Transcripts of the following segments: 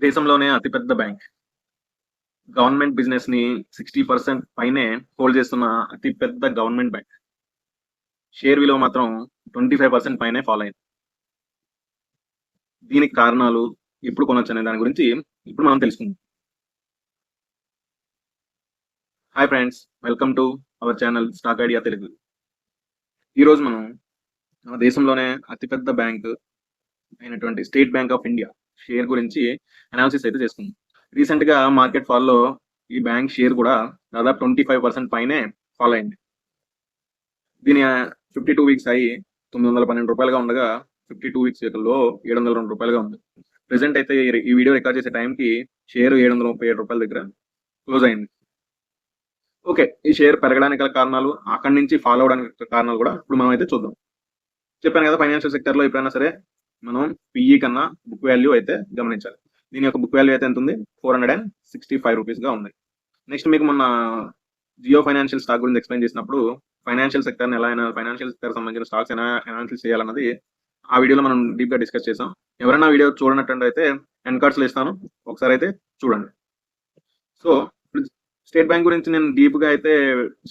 దేశంలోనే అతిపెద్ద bank. Government బిజినెస్‌ని 60% పైనే హోల్డ్ చేస్తున్న అతిపెద్ద గవర్నమెంట్ బ్యాంక్. షేర్ విలువ మాత్రం 25% పైనే ఫాల్ అయింది. దీనికి కారణాలు, ఎప్పుడు కొనొచ్చనే దాని గురించి ఇప్పుడు మనం తెలుసుకుందాం. Hi friends, welcome to our channel stock idea Telugu. ఈరోజు మనం మన దేశంలోనే అతిపెద్ద బ్యాంక్ అయినటువంటి state bank of India share గురించి అనాలిసిస్ అయితే చేసుకుందాం. రీసెంట్గా మార్కెట్ ఫాల్లో ఈ బ్యాంక్ షేర్ కూడా దాదాపు 25% పైనే ఫాల్ అయింది. దీని 52 వీక్స్ అయ్యి 912 రూపాయలుగా ఉండగా 52 వీక్స్ లో 702 రూపాయలుగా ఉంది. ప్రెసెంట్ అయితే ఈ వీడియో రికార్డ్ చేసే టైంకి షేర్ 737 రూపాయల దగ్గర క్లోజ్ అయింది. ఓకే, ఈ షేర్ పెరగడానికి గల కారణాలు, అక్కడి నుంచి ఫాలో అవడానికి కారణాలు కూడా ఇప్పుడు మనం అయితే చూద్దాం. చెప్పాను కదా, ఫైనాన్షియల్ సెక్టర్లో ఎప్పుడైనా సరే మనం పిఈ కన్నా బుక్ వాల్యూ అయితే గమనించాలి. దీని యొక్క బుక్ వాల్యూ అయితే ఎంత ఉంది? 465 రూపీస్గా ఉంది. నెక్స్ట్ మీకు మొన్న జియో ఫైనాన్షియల్ స్టాక్ గురించి ఎక్స్ప్లెయిన్ చేసినప్పుడు ఫైనాన్షియల్ సెక్టర్ని ఎలా అయినా, ఫైనాన్షియల్ సెక్టర్ సంబంధించిన స్టాక్స్ ఎలా అనాలిసిస్ చేయాలన్నది ఆ వీడియోలో మనం డీప్గా డిస్కస్ చేసాం. ఎవరైనా వీడియో చూడనట్టు అయితే ఎండ్ కార్డ్స్లో ఇస్తాను, ఒకసారి అయితే చూడండి. సో స్టేట్ బ్యాంక్ గురించి నేను డీప్గా అయితే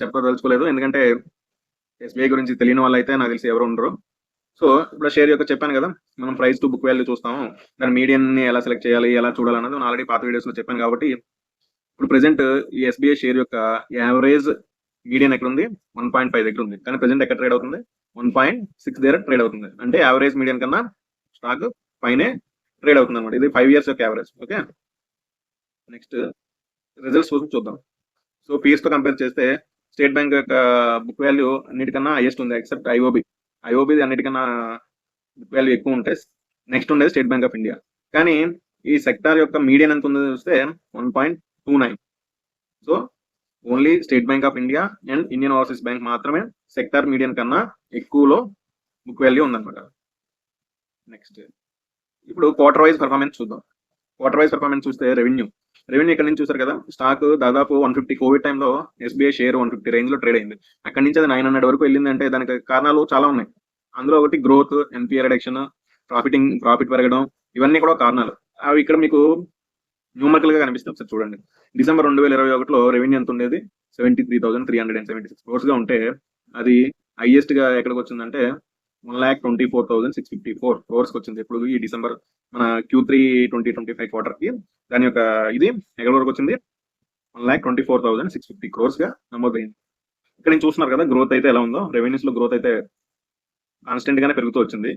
చెప్పదలుచుకోలేదు, ఎందుకంటే ఎస్బీఐ గురించి తెలియని వాళ్ళు అయితే నాకు తెలిసి ఎవరు ఉండరు. సో ఇప్పుడు షేర్ యొక్క చెప్పాను కదా, మనం ప్రైస్ టు బుక్ వాల్యూ చూస్తాము, దాని మీడియన్ని ఎలా సెలెక్ట్ చేయాలి, ఎలా చూడాలన్నది నేను ఆల్రెడీ పాత వీడియోస్లో చెప్పాను. కాబట్టి ఇప్పుడు ప్రెసెంట్ ఈ ఎస్బీఐ షేర్ యొక్క యావరేజ్ మీడియన్ ఎక్కడ ఉంది? 1.5 దగ్గర ఉంది. కానీ ప్రెసెంట్ ఎక్కడ ట్రేడ్ అవుతుంది? 1.6 దగ్గర ట్రేడ్ అవుతుంది. అంటే యావరేజ్ మీడియన్ కన్నా స్టాక్ పైనే ట్రేడ్ అవుతుంది అనమాట. ఇది 5 ఇయర్స్ యొక్క యావరేజ్. ఓకే, నెక్స్ట్ రిజల్ట్స్ కోసం చూద్దాం. సో పీఎస్ తో కంపేర్ చేస్తే స్టేట్ బ్యాంక్ యొక్క బుక్ వాల్యూ అన్నిటికన్నా హైయెస్ట్ ఉంది, ఎక్సెప్ట్ ఐఓబి అన్నిటికన్నా బుక్ వాల్యూ ఎక్కువ ఉంటే నెక్స్ట్ ఉండేది స్టేట్ బ్యాంక్ ఆఫ్ ఇండియా. కానీ ఈ సెక్టార్ యొక్క మీడియన్ ఎంత ఉందో చూస్తే 1.29. So only state bank of India and Indian overseas bank మాత్రమే సెక్టార్ మీడియన్ కన్నా ఎక్కువలో బుక్ వాల్యూ ఉందన్నమాట. నెక్స్ట్ ఇప్పుడు క్వార్టర్ వైజ్ పర్ఫార్మెన్స్ చూద్దాం. క్వార్టర్ వైజ్ పర్ఫార్మెన్స్ చూస్తే రెవెన్యూ ఇక్కడ నుంచి చూసారు కదా, స్టాక్ దాదాపు 150 కోవిడ్ టైంలో ఎస్బీఐ షేర్ 150 రేంజ్ లో ట్రేడ్ అయింది. అక్కడి నుంచి అది 900 వరకు వెళ్ళింది. అంటే దానికి కారణాలు చాలా ఉన్నాయి. అందులో ఒకటి గ్రోత్, ఎన్పిఏ రిడక్షన్, ప్రాఫిట్ పెరగడం, ఇవన్నీ కూడా కారణాలు. అవి ఇక్కడ మీకు న్యూమరికల్ గా కనిపిస్తుంది. ఒకసారి చూడండి. డిసెంబర్ 2021లో రెవెన్యూ ఎంత ఉండేది? 73,376 క్రోర్స్ గా ఉంటే అది హైయెస్ట్ గా ఎక్కడికి వచ్చిందంటే 1,24,654 క్రోర్స్ వచ్చింది. ఇప్పుడు ఈ డిసెంబర్ మన Q3 2025 క్వార్టర్ కి దాని యొక్క ఇది ఎక్కడి వరకు వచ్చింది? 1,24,650 క్రోర్స్ గా నమోదైంది. ఇక్కడ నుంచి చూస్తున్నారు కదా గ్రోత్ అయితే ఎలా ఉందో. రెవెన్యూస్ లో గ్రోత్ అయితే కాన్స్టెంట్ గానే పెరుగుతూ వచ్చింది.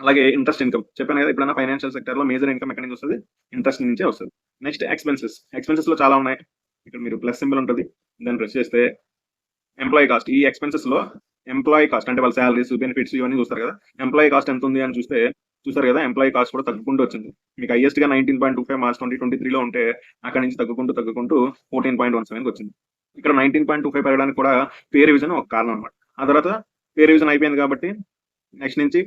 అలాగే ఇంట్రెస్ట్ ఇన్కమ్ చెప్పాను కదా, ఎప్పుడైనా ఫైనాన్షియల్ సెక్టర్ లో మేజర్ ఇన్కమ్ ఎక్కడి నుంచి వస్తుంది? ఇంట్రెస్ట్ నుంచే వస్తుంది. నెక్స్ట్ ఎక్స్పెన్సెస్ లో చాలా ఉన్నాయి. ఇక్కడ మీరు ప్లస్ సింబల్ ఉంటుంది, దాన్ని ప్రెస్ చేస్తే ఎంప్లాయీ కాస్ట్. ఈ ఎక్స్పెన్సెస్ లో ఎంప్లాయీ కాస్ట్ అంటే వాళ్ళ శాలరీస్, బెనిఫిట్స్ ఇవన్నీ చూస్తారు కదా. ఎంప్లాయీ కాస్ట్ ఎంత ఉంది అని చూస్తారు కదా, ఎంప్లాయీ కాస్ట్ కూడా తగ్గుకుంటూ వచ్చింది. మీకు హైయెస్ట్ గా 19.25 మార్చ్ 2023లో ఉంటే అక్కడ నుంచి తగ్గుకుంటూ 14.17 వచ్చింది. ఇక్కడ 19.25 పెరగడానికి కూడా పే రివిజన్ ఒక కారణం అనమాట. ఆ తర్వాత పే రివిజన్ అయిపోయింది కాబట్టి నెక్స్ట్ నుంచి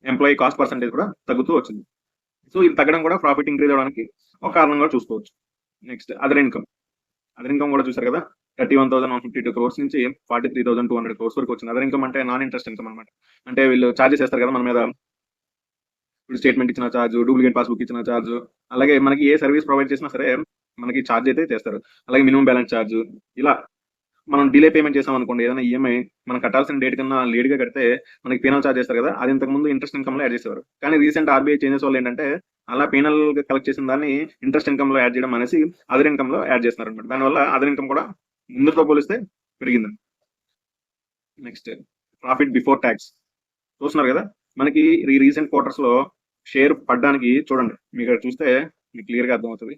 ఎంప్లాయీ కాస్ట్ పర్సెంటేజ్ కూడా తగ్గుతూ వచ్చింది. సో ఇది తగ్గడం కూడా ప్రాఫిట్ ఇంక్రీజ్ అవడానికి ఒక కారణంగా చూసుకోవచ్చు. నెక్స్ట్ అదర్ ఇన్కమ్ కూడా చూసారు కదా, 31,152 క్రోర్స్ నుంచి 43,200 క్రోర్స్ వరకు వచ్చింది. అదర్ ఇన్కమ్ అంటే నాన్ ఇంట్రెస్ట్ ఇన్కమ్ అనమాట. అంటే వీళ్ళు ఛార్జెస్ చేస్తారు కదా మన మీద. ఇప్పుడు స్టేట్మెంట్ ఇచ్చిన ఛార్జ్, డూప్లికేట్ పాస్బుక్ ఇచ్చిన ఛార్జ్, అలాగే మనకి ఏ సర్వీస్ ప్రొవైడ్ చేసినా సరే మనకి ఛార్జ్ అయితే చేస్తారు. అలాగే మినిమం బ్యాలెన్స్ ఛార్జ్, ఇలా మనం డిలే పేమెంట్ చేసాం అనుకోండి, ఏదైనా ఈఎంఐ మనం కట్టాల్సిన డేట్ కన్నా లేట్గా కడితే మనకి పీనల్ ఛార్జ్ చేస్తారు కదా, అది ఇంతకుముందు ఇంట్రెస్ట్ ఇన్కమ్ లో యాడ్ చేసేవారు. కానీ రీసెంట్ ఆర్బీఐ చేంజెస్ వల్ల ఏంటంటే అలా పీనల్ కలెక్ట్ చేసిన దాన్ని ఇంట్రెస్ట్ ఇన్కమ్ లో యాడ్ చేయడం అనేసి అదర్ ఇన్కమ్ లో యాడ్ చేస్తున్నారు అనమాట. దానివల్ల అదర్ ఇన్కమ్ కూడా ముందుతో పోలిస్తే పెరిగింది. నెక్స్ట్ ప్రాఫిట్ బిఫోర్ ట్యాక్స్ చూస్తున్నారు కదా, మనకి ఈ రీసెంట్ క్వార్టర్స్ లో షేర్ పడ్డానికి చూడండి, మీకు ఇక్కడ చూస్తే మీకు క్లియర్ గా అర్థమవుతుంది.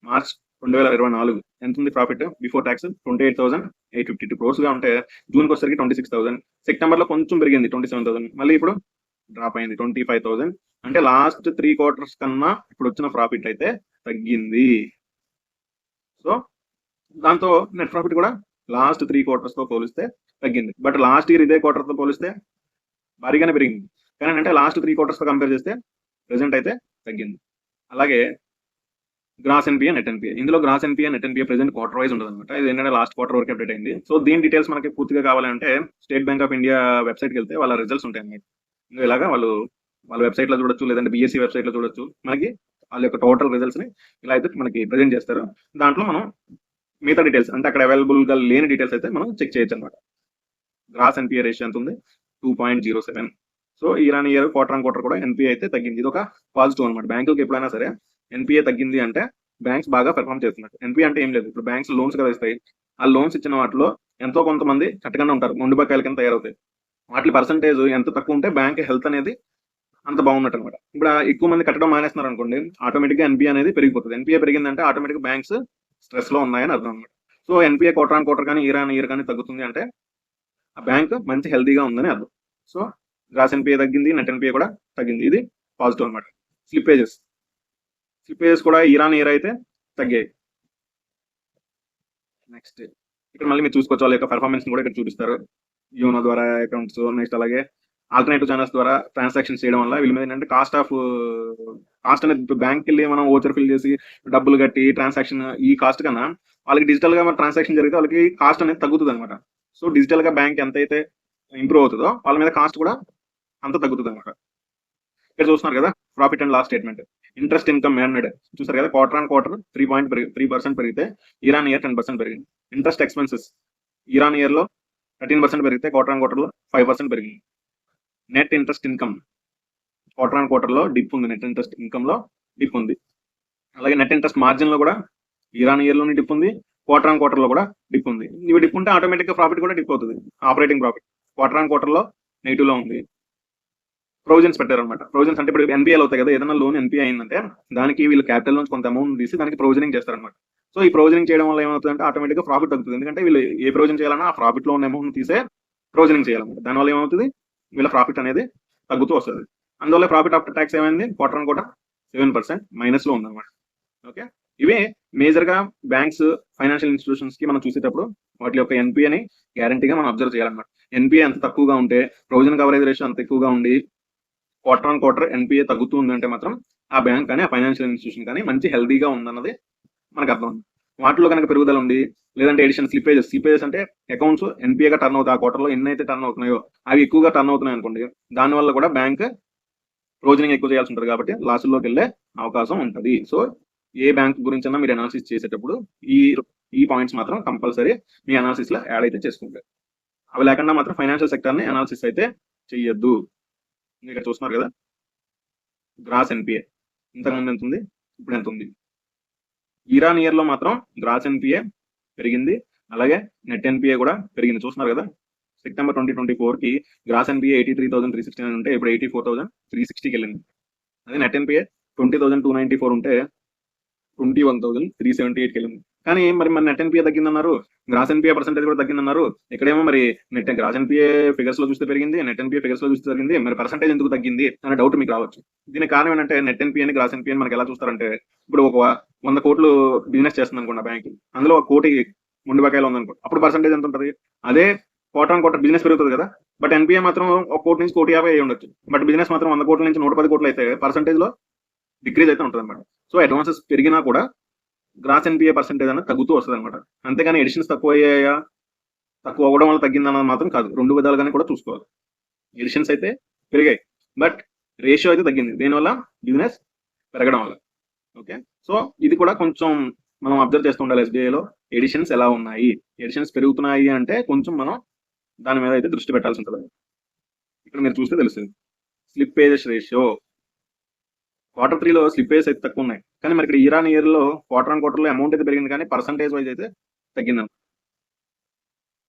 మార్చ్ 2024 ఎంత ఉంది ప్రాఫిట్ బిఫోర్ ట్యాక్స్? 28,852 క్రోర్స్ గా ఉంటే జూన్కి వచ్చేసరికి 26,000. సెప్టెంబర్ లో కొంచెం పెరిగింది 27,000. మళ్ళీ ఇప్పుడు డ్రాప్ అయింది 25,000. అంటే లాస్ట్ 3 క్వార్టర్స్ కన్నా ఇప్పుడు వచ్చిన ప్రాఫిట్ అయితే తగ్గింది. సో దాంతో నెట్ ప్రాఫిట్ కూడా లాస్ట్ 3 క్వార్టర్స్ తో పోలిస్తే తగ్గింది. బట్ లాస్ట్ ఇయర్ ఇదే క్వార్టర్ తో పోలిస్తే భారీగానే పెరిగింది. కానీ అంటే లాస్ట్ 3 క్వార్టర్స్ తో కంపేర్ చేస్తే ప్రెసెంట్ అయితే తగ్గింది. అలాగే గ్రాస్ ఎన్పిఏ, నెట్ ఎన్పిఏ. ఇందులో gross NPA, net NPA present quarter wise ఉంటుంది అనమాట. ఇది ఏంటంటే లాస్ట్ క్వార్టర్ వరకు అప్డేట్ అయింది. సో దీని డీటెయిల్స్ మనకి పూర్తిగా కావాలంటే స్టేట్ బ్యాంక్ ఆఫ్ ఇండియా వెబ్సైట్కి వెళ్తే వాళ్ళ రిజల్ట్స్ ఉంటాయి అన్నమాట. ఇలాగా వాళ్ళ వెబ్సైట్ లో చూడొచ్చు, లేదంటే బిఎస్సి వెబ్సైట్ లో చూడొచ్చు. మనకి వాళ్ళ యొక్క టోటల్ రిజల్ట్స్ని ఇలా అయితే మనకి ప్రజెంట్ చేస్తారు. దాంట్లో మనం మిగతా డీటెయిల్స్ అంటే అక్కడ అవైలబుల్గా లేని డీటెయిల్స్ అయితే మనం చెక్ చేయొచ్చు అనమాట. గ్రాస్ ఎన్పిఏ రేషియో ఎంత ఉంది? 2.07. So year quarter on quarter కూడా ఎన్పిఏ అయితే తగ్గింది. ఇది ఒక పాజిటివ్ అనమాట. బ్యాంకులకు ఎప్పుడైనా సరే ఎన్పిఏ తగ్గింది అంటే బ్యాంక్స్ బాగా పెర్ఫామ్ చేస్తున్నట్టు. ఎన్పిఏ అంటే ఏం లేదు, ఇప్పుడు బ్యాంక్స్ లోన్స్ కదా ఇస్తాయి. ఆ లోన్స్ ఇచ్చిన వాటిలో ఎంతో కొంతమంది కట్టకుండా ఉంటారు, మొండి బకాయిల కింద తయారవుతాయి. వాటి పర్సంటేజ్ ఎంత తక్కువ ఉంటే బ్యాంక్ హెల్త్ అనేది అంత బాగున్నట్టు అనమాట. ఇప్పుడు ఎక్కువ మంది కట్టడం మానేస్తున్నారు అనుకోండి, ఆటోమేటిక్గా ఎన్పిఏ అనేది పెరిగిపోతుంది. ఎన్పిఏ పెరిగిందంటే ఆటోమేటిక్ బ్యాంక్స్ స్ట్రెస్ లో ఉన్నాయని అర్థం అనమాట. So NPA quarter on quarter కానీ ఇయర్ ఆన్ ఇయర్ కానీ తగ్గుతుంది అంటే ఆ బ్యాంక్ మంచి హెల్తీగా ఉందని అర్థం. సో గ్రాస్ ఎన్పిఏ తగ్గింది, నెట్ ఎన్పిఏ కూడా తగ్గింది. ఇది పాజిటివ్ అనమాట. స్లిప్పేజెస్ కూడా ఇయర్ ఆన్ ఇయర్ అయితే తగ్గాయి. నెక్స్ట్ ఇక్కడ మళ్ళీ మీరు చూసుకోవచ్చు వాళ్ళ యొక్క పెర్ఫార్మెన్స్ కూడా ఇక్కడ చూపిస్తారు. యోనో ద్వారా అకౌంట్స్, నెక్స్ట్ అలాగే ఆల్టర్నేటివ్ ఛానల్స్ ద్వారా ట్రాన్సాక్షన్స్ చేయడం వల్ల వీళ్ళ మీద ఏంటంటే కాస్ట్ అనేది బ్యాంక్ వెళ్ళి మనం ఓచర్ ఫిల్ చేసి డబ్బులు కట్టి ట్రాన్సాక్షన్ ఈ కాస్ట్ కన్నా వాళ్ళకి డిజిటల్ గా ట్రాన్సాక్షన్ జరిగితే వాళ్ళకి కాస్ట్ అనేది తగ్గుతుంది అనమాట. సో డిజిటల్ గా బ్యాంక్ ఎంత అయితే ఇంప్రూవ్ అవుతుందో వాళ్ళ మీద కాస్ట్ కూడా అంత తగ్గుతుంది అనమాట. ఇక్కడ చూస్తున్నారు కదా profit and loss statement. Interest income earned చూసారు కదా, క్వార్టర్ ఆన్ క్వార్టర్ 3% పెరిగితే ఇయర్ ఆన్ ఇయర్ 10% పెరిగింది. Interest expenses year on year లో 13% పెరిగితే క్వార్టర్ ఆన్ క్వార్టర్ లో 5% పెరిగింది. Net interest income quarter on quarter లో డిప్ ఉంది, నెట్ ఇంట్రెస్ట్ ఇన్కమ్ లో డిప్ ఉంది. అలాగే నెట్ ఇంట్రెస్ట్ మార్జిన్ లో కూడా ఇయర్ ఆన్ ఇయర్ లోని డిప్ ఉంది, క్వార్టర్ ఆన్ క్వార్టర్ లో కూడా డిప్ ఉంది. ఇవి డిప్ ఉంటే ఆటోమేటిక్ గా ప్రాఫిట్ కూడా డిప్ అవుతుంది. Operating profit quarter on quarter లో నెగిటివ్ లో ఉంది. ప్రొవిజన్స్ పెట్టారనమాట. ప్రొవిజన్స్ అంటే ఇప్పుడు ఎన్పిఎల్ అవుతాయి కదా, ఏదైనా లోన్ ఎన్పిఐ అయిందంటే దానికి వీళ్ళు క్యాపిటల్ నుంచి కొంత అమౌంట్ తీసి దానికి ప్రొవిజనింగ్ చేస్తారనమాట. సో ఈ ప్రొవిజనింగ్ చేయడం వల్ల ఏమవుతుందంటే ఆటోమేటిక్ గా ప్రాఫిట్ తగ్గుతుంది. ఎందుకంటే వీళ్ళు ఏ ప్రొవిజన్ చేయాలన్నా ఆ ప్రాఫిట్ లో ఉన్న అమౌంట్ తీసే ప్రొవిజనింగ్ చేయాలన్నమాట. దానివల్ల ఏమవుతుంది, వీళ్ళ ప్రాఫిట్ అనేది తగ్గుతూ వస్తుంది. అందువల్ల ప్రాఫిట్ ఆఫ్టర్ ట్యాక్స్ ఏమైంది, క్వార్టర్ ఆన్ క్వార్టర్ 7% మైనస్ లో ఉందన్నమాట. ఓకే, ఇవే మేజర్ గా బ్యాంక్స్, ఫైనాన్షియల్ ఇన్స్టిట్యూషన్స్ కి మనం చూసేటప్పుడు వాటి యొక్క ఎన్పిఏని గ్యారంటీగా మనం అబ్జర్వ్ చేయాలన్నమాట. ఎన్పిఏ ఎంత తక్కువగా ఉంటే, ప్రొవిజన్ కవరేజ్ రేషియో అంత ఎక్కువగా ఉండి క్వార్టర్ ఆన్ క్వార్టర్ ఎన్పిఏ తగ్గుతుంది అంటే మాత్రం ఆ బ్యాంక్ కానీ ఆ ఫైనాన్షియల్ ఇన్స్టిట్యూషన్ కానీ మంచి హెల్దీగా ఉందన్నది మనకు అర్థం. వాటిలో కనుక పెరుగుదల ఉంది, లేదంటే ఎడిషన్ స్లిపేజెస్ అంటే అకౌంట్స్ ఎన్పిఏగా టర్న్ అవుతాయి, ఆ క్వార్టర్లో ఎన్ని అయితే టర్న్ అవుతున్నాయో అవి ఎక్కువగా టర్న్ అవుతున్నాయి అనుకోండి, దానివల్ల కూడా బ్యాంక్ ప్రొవిజనింగ్ ఎక్కువ చేయాల్సి ఉంటుంది కాబట్టి లాసుల్లోకి వెళ్ళే అవకాశం ఉంటుంది. సో ఏ బ్యాంక్ గురించి మీరు అనాలిసిస్ చేసేటప్పుడు ఈ పాయింట్స్ మాత్రం కంపల్సరీ మీ అనాలిసిస్ లో యాడ్ అయితే చేసుకుంటారు. అవి లేకుండా మాత్రం ఫైనాన్షియల్ సెక్టర్ ని అనాలిసిస్ అయితే చెయ్యొద్దు. ఇక్కడ చూస్తున్నారు కదా, గ్రాస్ ఎన్పిఏ ఇంతకుముందు ఎంత ఉంది, ఇప్పుడు ఎంత ఉంది. ఇయర్ ఆన్ ఇయర్ లో మాత్రం గ్రాస్ ఎన్పిఏ పెరిగింది, అలాగే నెట్ ఎన్పిఏ కూడా పెరిగింది. చూస్తున్నారు కదా, సెప్టెంబర్ 2024 కి గ్రాస్ ఎన్పిఏ 83,369 ఉంటే ఇప్పుడు 84,360కి వెళ్ళింది. అదే నెట్ ఎన్పిఏ 20,294 ఉంటే 21,378కి వెళ్ళింది. కానీ మరి నెట్ ఎన్పిఏ తగ్గిందన్నారు, గ్రాస్ ఎన్పిఏ పర్సెంటేజ్ కూడా తగ్గిందన్నారు. ఇక్కడేమో మరి గ్రాస్ ఎన్పిఏ ఫిగర్స్ లో చూస్తే పెరిగింది, నెట్ ఎన్పిఏ ఫిగర్స్ లో చూస్తే తగ్గింది, మరి పర్సెంటేజ్ ఎందుకు తగ్గింది అనే డౌట్ మీకు రావచ్చు. దీనికి కారణం ఏంటంటే నెట్ ఎన్పిఏని గ్రాస్ ఎన్పిఏని మనకి ఎలా చూస్తారంటే, ఇప్పుడు ఒక 100 కోట్లు బిజినెస్ చేస్తుంది అనుకోండి బ్యాంక్, అందులో 1 కోటి ముందు బకాయిలో ఉందనుకో, అప్పుడు పర్సెంటేజ్ ఎంత ఉంటుంది. అదే క్వార్టర్ ఆన్ క్వార్టర్ బిజినెస్ పెరుగుతుంది కదా, బట్ ఎన్పిఏ మాత్రం 1 కోటి నుంచి 1,50,000 అయ్యి ఉండొచ్చు, బట్ బిజినెస్ మాత్రం 100 కోట్ల నుంచి 110 కోట్లు అయితే పర్సెంటేజ్ లో డిక్రీజ్ అయితే ఉంటుంది అనమాట. సో అడ్వాన్సెస్ పెరిగినా కూడా గ్రాస్ ఎన్పిఏ పర్సెంటేజ్ అనేది తగ్గుతూ వస్తుంది అనమాట. అంతేగాని ఎడిషన్స్ తక్కువ అవ్వడం వల్ల తగ్గిందన్నది మాత్రం కాదు, రెండు విధాలుగానే కూడా చూసుకోవాలి. ఎడిషన్స్ అయితే పెరిగాయి, బట్ రేషియో అయితే తగ్గింది, దీనివల్ల బిజినెస్ పెరగడం వల్ల. ఓకే, సో ఇది కూడా కొంచెం మనం అబ్జర్వ్ చేస్తూ ఉండాలి. ఎస్బీఐలో ఎడిషన్స్ ఎలా ఉన్నాయి, ఎడిషన్స్ పెరుగుతున్నాయి అంటే కొంచెం మనం దాని మీద అయితే దృష్టి పెట్టాల్సి ఉంటుంది. ఇక్కడ మీరు చూస్తే తెలుస్తుంది స్లిప్పేజెస్ రేషియో. Q3లో స్లిప్పేజెస్ అయితే తక్కువ ఉన్నాయి, కానీ మరి ఇక్కడ ఇయర్ ఆన్ ఇయర్ లో క్వార్టర్ ఆన్ క్వార్టర్ లో అమౌంట్ అయితే పెరిగింది, కానీ పర్సంటేజ్ వైజ్ అయితే తగ్గింది.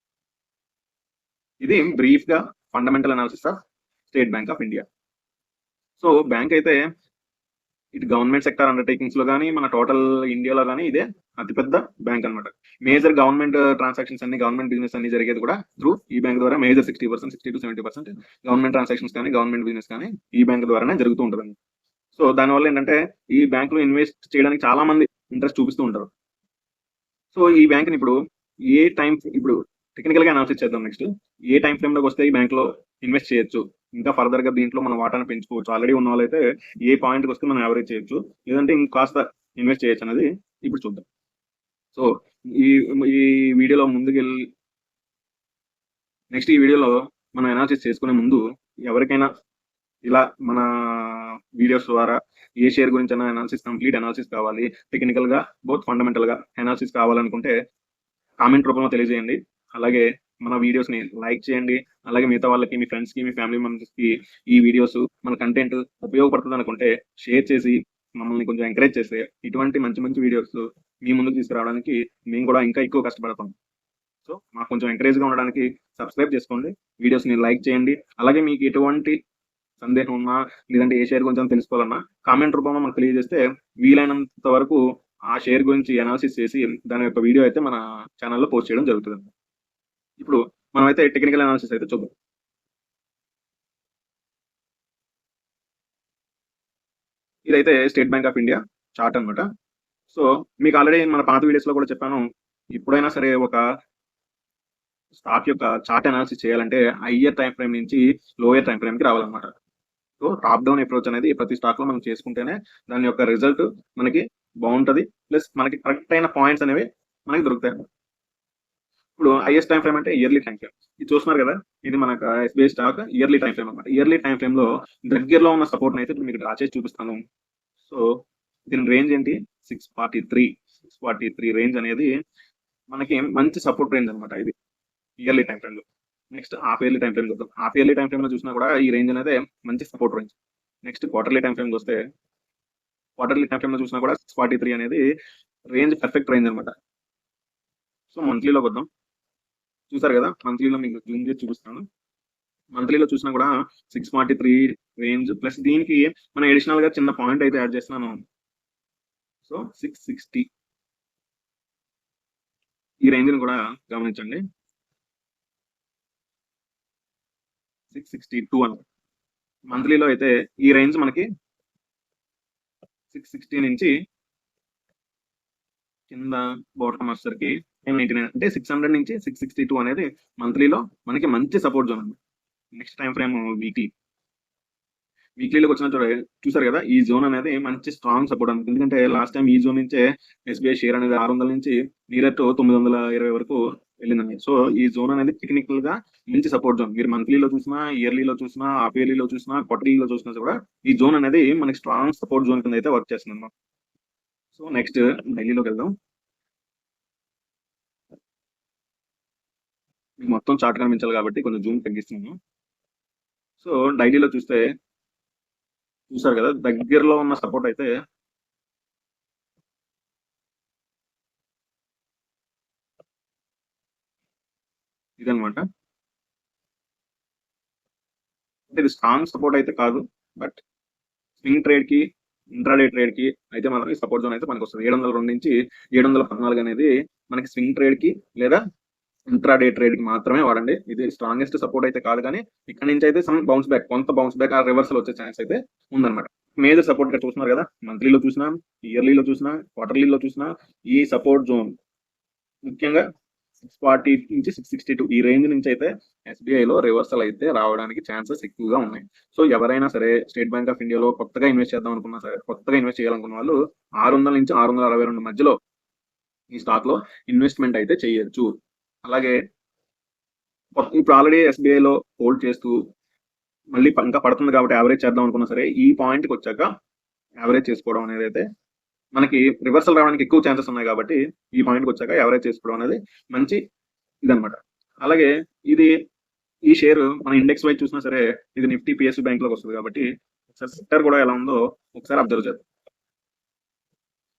ఇది బ్రీఫ్ గా fundamental analysis of state bank of India. So bank అయితే ఇటు గవర్నమెంట్ సెక్టర్ అండర్టేకింగ్స్ లో కానీ మన టోటల్ ఇండియాలో కానీ ఇదే అతిపెద్ద బ్యాంక్ అనమాట. మేజర్ గవర్నమెంట్ ట్రాన్సాక్షన్స్ అన్ని, గవర్నమెంట్ బిజినెస్ అన్ని జరిగేది కూడా త్రూ ఈ బ్యాంక్ ద్వారా. మేజర్ 60-70% గవర్నమెంట్ ట్రాన్సాక్షన్స్ కానీ గవర్నమెంట్ బిజినెస్ కానీ ఈ బ్యాంక్ ద్వారానే జరుగుతూ ఉంటుంది. సో దానివల్ల ఏంటంటే ఈ బ్యాంక్ లో ఇన్వెస్ట్ చేయడానికి చాలా మంది ఇంట్రెస్ట్ చూపిస్తూ ఉంటారు. సో ఈ బ్యాంక్ ని ఇప్పుడు ఇప్పుడు టెక్నికల్ గా అనాలిసిస్ చేద్దాం. నెక్స్ట్ ఏ టైం ఫ్రేమ్ లోకి వస్తే ఈ బ్యాంక్ లో ఇన్వెస్ట్ చేయొచ్చు, ఇంకా ఫర్దర్ గా దీంట్లో మన వాటాను పెంచుకోవచ్చు. ఆల్రెడీ ఉన్న వాళ్ళైతే ఏ పాయింట్ కి వస్తే మనం యావరేజ్ చేయొచ్చు, లేదంటే ఇంకాస్త ఇన్వెస్ట్ చేయొచ్చు అనేది ఇప్పుడు చూద్దాం. సో ఈ వీడియోలో ముందుకెళ్ళి నెక్స్ట్ ఈ వీడియోలో మనం అనాలిసిస్ చేసుకునే ముందు ఎవరికైనా ఇలా మన వీడియోస్ ద్వారా ఏ షేర్ గురించైనా కంప్లీట్ అనాలిసిస్ కావాలి, టెక్నికల్‌గా బోత్ ఫండమెంటల్‌గా అనాలిసిస్ కావాలనుకుంటే కామెంట్ రూపంలో తెలియజేయండి. అలాగే మన వీడియోస్‌ని లైక్ చేయండి. అలాగే మిగతా వాళ్ళకి, మీ ఫ్రెండ్స్‌కి, మీ ఫ్యామిలీ మెంబర్స్‌కి ఈ వీడియోస్ మన కంటెంట్ ఉపయోగపడుతుందనుకుంటే షేర్ చేసి మమ్మల్ని కొంచెం ఎంకరేజ్ చేస్తే ఇటువంటి మంచి మంచి వీడియోస్ మీ ముందుకు తీసుకురావడానికి మేము కూడా ఇంకా ఎక్కువ కష్టపడతాం. సో మాకు కొంచెం ఎంకరేజ్‌గా ఉండడానికి సబ్స్క్రైబ్ చేసుకోండి. వీడియోస్‌ని లైక్ చేయండి. అలాగే మీకు ఎటువంటి సందేహం ఉన్నా, లేదంటే ఏ షేర్ గురించి తెలుసుకోవాలన్నా కామెంట్ రూపంలో మనకు తెలియజేస్తే వీలైనంత వరకు ఆ షేర్ గురించి అనాలిసిస్ చేసి దాని యొక్క వీడియో అయితే మన ఛానల్‌లో పోస్ట్ చేయడం జరుగుతదండి. ఇప్పుడు మనమైతే టెక్నికల్ అనాలిసిస్ అయితే చూద్దాం. ఇదైతే state bank of India chart అన్నమాట. సో మీకు ఆల్రెడీ మన పాత వీడియోస్‌లో కూడా చెప్పాను. ఎప్పుడైనా సరే ఒక స్టాక్ యొక్క చార్ట్ అనాలిసిస్ చేయాలంటే హయ్యర్ టైమ్ ఫ్రేమ్ నుంచి లోయర్ టైమ్ ఫ్రేమ్‌కి రావాలన్నమాట. సో టాప్ డౌన్ అప్రోచ్ అనేది ప్రతి స్టాక్‌లో మనం చేసుకుంటేనే దాని యొక్క రిజల్ట్ మనకి బావుంటది. ప్లస్ మనకి కరెక్ట్ అయిన పాయింట్స్ అనేవి మనకి దొరుకుతాయి. ఇప్పుడు హైయెస్ట్ టైమ్ ఫ్రేమ్ అంటే ఇయర్లీ టైమ్ ఫ్రేమ్. ఇది చూస్తున్నారు కదా! ఇది మనకు SBI stock yearly time frame అన్నమాట. ఇయర్లీ టైమ్ ఫ్రేమ్‌లో దగ్గరలో ఉన్న సపోర్ట్‌ని అయితే ఇప్పుడు మీకు డ్రా చేసి చూపిస్తాను. సో దీని రేంజ్ ఏంటి? 643. 643 రేంజ్ అనేది మనకి మంచి సపోర్ట్ రేంజ్ అన్నమాట ఇది. ఇయర్లీ టైమ్ ఫ్రేమ్‌లో. Next half yearly time frame చూద్దాం. హాఫ్ ఇయర్లీ టైమ్ ఫ్రేమ్‌లో చూసినా కూడా ఈ రేంజ్ అనేది మంచి support range. Next quarterly time ఫ్రేమ్‌కొస్తే క్వార్టర్లీ టైమ్ ఫ్రేమ్‌లో చూసినా కూడా 643 అనేది రేంజ్ పర్ఫెక్ట్ రేంజ్ అన్నమాట. సో మంత్లీలోకొద్దాం. చూసారు కదా! మంత్లీలో మీకు జూమ్ చేసి చూపిస్తాను. మంత్లీలో చూసినా కూడా 643 రేంజ్ ప్లస్ దీనికి మనం అడిషనల్‌గా చిన్న పాయింట్ అయితే యాడ్ చేస్తున్నాను. సో 660 ఈ రేంజ్‌ని కూడా గమనించండి. 662 అని. మంత్లీలో అయితే ఈ రేంజ్ మనకి 660 నుంచి కింద బాటమ్ వచ్చేసరికి 999 అంటే 600 నుంచి 662 అనేది మంత్లీలో మనకి మంచి సపోర్ట్ జోన్ అండి. Next time frame weekly. వీక్లీలోకి వచ్చిన చూసారు కదా! ఈ జోన్ అనేది మంచి స్ట్రాంగ్ సపోర్ట్ అండి. ఎందుకంటే లాస్ట్ టైమ్ ఈ జోన్ నుంచే ఎస్‌బీఐ షేర్ అనేది 600 నుంచి నియర్ టు 920 వరకు వెళ్ళిందండి. సో ఈ జోన్ అనేది టెక్నికల్‌గా మంచి సపోర్ట్ జోన్. మీరు మంత్లీలో చూసినా, ఇయర్లీలో చూసినా, హాఫ్ ఇయర్లీలో చూసినా, క్వార్టర్లీలో చూసినా కూడా ఈ జోన్ అనేది మనకి స్ట్రాంగ్ సపోర్ట్ జోన్ కింద అయితే వర్క్ చేస్తుందన్నమాట. సో నెక్స్ట్ డైలీలోకెళ్దాం. మీకు మొత్తం చార్ట్ కనిపించాలి కాబట్టి కొంచెం జూమ్ తగ్గిస్తున్నాను. సో డైలీలో చూసారు కదా! దగ్గరలో ఉన్న సపోర్ట్ అయితే ఇదన్నమాట. అంటే ఇది స్ట్రాంగ్ సపోర్ట్ అయితే కాదు. బట్ స్వింగ్ ట్రేడ్‌కి, ఇంట్రాడే ట్రేడ్‌కి అయితే మాత్రం ఈ సపోర్ట్ జోన్ అయితే మనకొస్తది. 702 నుంచి 714 అనేది మనకి స్వింగ్ ట్రేడ్‌కి లేదా ఇంట్రాడే ట్రేడ్‌కి మాత్రమే వాడండి. ఇది స్ట్రాంగెస్ట్ సపోర్ట్ అయితే కాదు కానీ ఇక్కడి నుంచి అయితే సమ్ బౌన్స్ బ్యాక్ కొంత బౌన్స్ బ్యాక్ ఆ రివర్సల్ వచ్చే ఛాన్స్ అయితే ఉందన్నమాట. మేజర్ సపోర్ట్ ఇక్కడ చూస్తున్నారు కదా! మంత్లీలో చూసినా, ఇయర్లీలో చూసినా, క్వార్టర్లీలో చూసినా ఈ సపోర్ట్ జోన్ ముఖ్యంగా 640 నుంచి 662 ఈ రేంజ్ నుంచి అయితే ఎస్‌బీఐలో రివర్సల్ అయితే రావడానికి ఛాన్సెస్ ఎక్కువగా ఉన్నాయి. సో ఎవరైనా సరే స్టేట్ బ్యాంక్ ఆఫ్ ఇండియాలో కొత్తగా ఇన్వెస్ట్ చేద్దాం అనుకున్నా సరే, కొత్తగా ఇన్వెస్ట్ చేయాలనుకున్న వాళ్ళు 600 నుంచి 662 మధ్యలో ఈ స్టాక్‌లో ఇన్వెస్ట్‌మెంట్ అయితే చేయొచ్చు. అలాగే ఇప్పుడు ఆల్రెడీ ఎస్‌బీఐలో హోల్డ్ చేస్తూ మళ్ళీ ఇంకా పడుతుంది కాబట్టి యావరేజ్ చేద్దాం అనుకున్నా సరే, ఈ పాయింట్‌కొచ్చాక యావరేజ్ చేసుకోవడం అనేదైతే మనకి రివర్సల్ రావడానికి ఎక్కువ ఛాన్సెస్ ఉన్నాయి కాబట్టి ఈ పాయింట్‌కొచ్చాక యావరేజ్ చేసుకోవడం అనేది మంచి ఇదన్నమాట. అలాగే ఇది ఈ షేర్ మన ఇండెక్స్ వైస్ చూసినా సరే ఇది నిఫ్టీ పిఎస్యూ బ్యాంక్‌లోకి వస్తది కాబట్టి ఒకసారి సెక్టర్ కూడా ఎలా ఉందో ఒకసారి అబ్జర్వ్ చేద్దాం.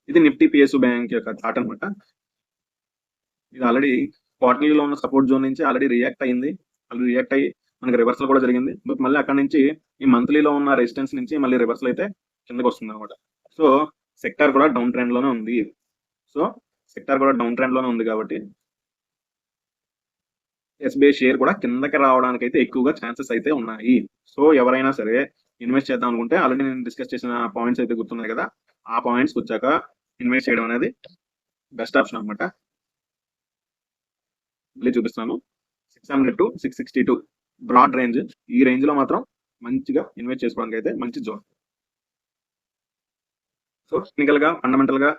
ఇది నిఫ్టీ పిఎస్యూ బ్యాంక్ యొక్క చార్ట్ అన్నమాట. ఇది ఆల్రెడీ క్వార్టర్లీలో ఉన్న సపోర్ట్ జోన్ నుంచి ఆల్రెడీ రియాక్ట్ అయింది. ఆల్రెడీ రియాక్ట్ అయ్యి మనకి రివర్సల్ కూడా జరిగింది. బట్ మళ్ళీ అక్కడి నుంచి ఈ మంత్లీలో ఉన్న రెసిస్టెన్స్ నుంచి మళ్ళీ రివర్సల్ అయితే కిందకి వస్తుందన్నమాట. సో సెక్టార్ కూడా డౌన్ ట్రెండ్ లోనే ఉంది. సో సెక్టార్ కూడా డౌన్ ట్రెండ్ లోనే ఉంది కాబట్టి ఎస్‌బీఐ షేర్ కూడా కిందకి రావడానికి అయితే ఎక్కువగా ఛాన్సెస్ అయితే ఉన్నాయి. సో ఎవరైనా సరే ఇన్వెస్ట్ చేద్దాం అనుకుంటే ఆల్రెడీ నేను డిస్కస్ చేసిన పాయింట్స్ అయితే గుర్తున్నాయి కదా! ఆ పాయింట్స్‌కి వచ్చాక ఇన్వెస్ట్ చేయడం అనేది బెస్ట్ ఆప్షన్ అన్నమాట. మళ్ళీ చూపిస్తాను. 600-662 బ్రాడ్ రేంజ్. ఈ రేంజ్ లో మాత్రం మంచిగా ఇన్వెస్ట్ చేసుకోవడానికి అయితే మంచి జోన్. సో టెక్నికల్ గా, ఫండమెంటల్ గా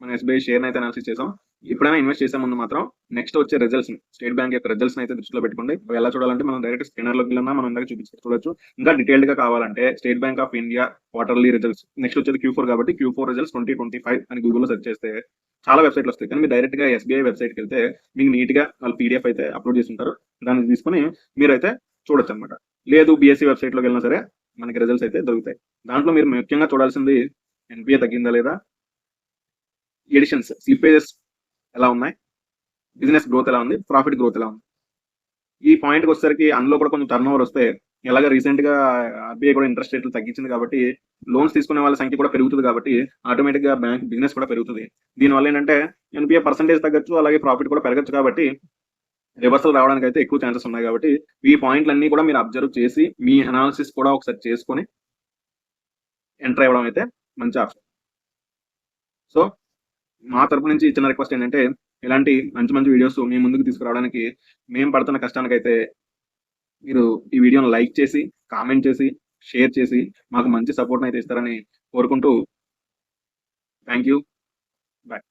మన ఎస్బీఐ షేర్ అయితే అనాలిసిస్ చేసాం. ఎప్పుడైనా ఇన్వెస్ట్ చేసే ముందు మాత్రం నెక్స్ట్ వచ్చే రిజల్ట్స్ స్టేట్ బ్యాంక్ యొక్క రిజల్ట్స్ అయితే దృష్టిలో పెట్టుకోండి. అవి ఎలా చూడాలంటే మనం డైరెక్ట్ స్క్రీనర్లోకి వెళ్ళినా మనం ఇందాక చూడొచ్చు. ఇంకా డీటెయిల్డ్ గా కావాలంటే state bank of India quarterly results, next వచ్చేది Q4 కాబట్టి Q4 రిజల్ట్స్ 2025 అని గూగుల్లో సెర్చ్ చేస్తే చాలా వెబ్సైట్లు వస్తాయి. కానీ మీరు డైరెక్ట్ గా ఎస్బీఐ వెబ్సైట్కి వెళ్తే మీకు నీట్ గా వాళ్ళు పీడిఎఫ్ అయితే అప్లోడ్ చేసి ఉంటారు. దాన్ని తీసుకుని మీరైతే చూడొచ్చు అనమాట. లేదు బీఎస్సీ వెబ్సైట్ లోకి వెళ్ళినా సరే మనకి రిజల్ట్స్ అయితే దొరుకుతాయి. దాంట్లో మీరు ముఖ్యంగా చూడాల్సింది ఎన్పిఏ తగ్గిందా లేదా, ఎడిషన్స్ స్లిప్పేజెస్ ఎలా ఉన్నాయి, బిజినెస్ గ్రోత్ ఎలా ఉంది, ప్రాఫిట్ గ్రోత్ ఎలా ఉంది. ఈ పాయింట్కి వచ్చేసరికి అందులో కూడా కొంచెం టర్న్ ఓవర్ వస్తే, ఎలాగ రీసెంట్ గా ఆర్బీఐ కూడా ఇంట్రెస్ట్ రేట్లు తగ్గించింది కాబట్టి లోన్స్ తీసుకునే వాళ్ళ సంఖ్య కూడా పెరుగుతుంది కాబట్టి ఆటోమేటిక్ గా బ్యాంక్ బిజినెస్ కూడా పెరుగుతుంది. దీనివల్ల ఏంటంటే ఎన్పిఏ పర్సెంటేజ్ తగ్గచ్చు, అలాగే ప్రాఫిట్ కూడా పెరగచ్చు. కాబట్టి రివర్సల్ రావడానికి అయితే ఎక్కువ ఛాన్సెస్ ఉన్నాయి. కాబట్టి ఈ పాయింట్లన్నీ కూడా మీరు అబ్జర్వ్ చేసి మీ అనాలిసిస్ కూడా ఒకసారి చేసుకొని ఎంటర్ అవ్వడం అయితే మంచి ఆప్షన్. సో మా తరపు నుంచి చిన్న రిక్వెస్ట్ ఏంటంటే, ఇలాంటి మంచి మంచి వీడియోస్ మీ ముందుకు తీసుకురావడానికి మేము పడుతున్న కష్టానికైతే మీరు ఈ వీడియోని లైక్ చేసి, కామెంట్ చేసి, షేర్ చేసి మాకు మంచి సపోర్ట్ అయితే ఇస్తారని కోరుకుంటూ థ్యాంక్ యూ. బాయ్.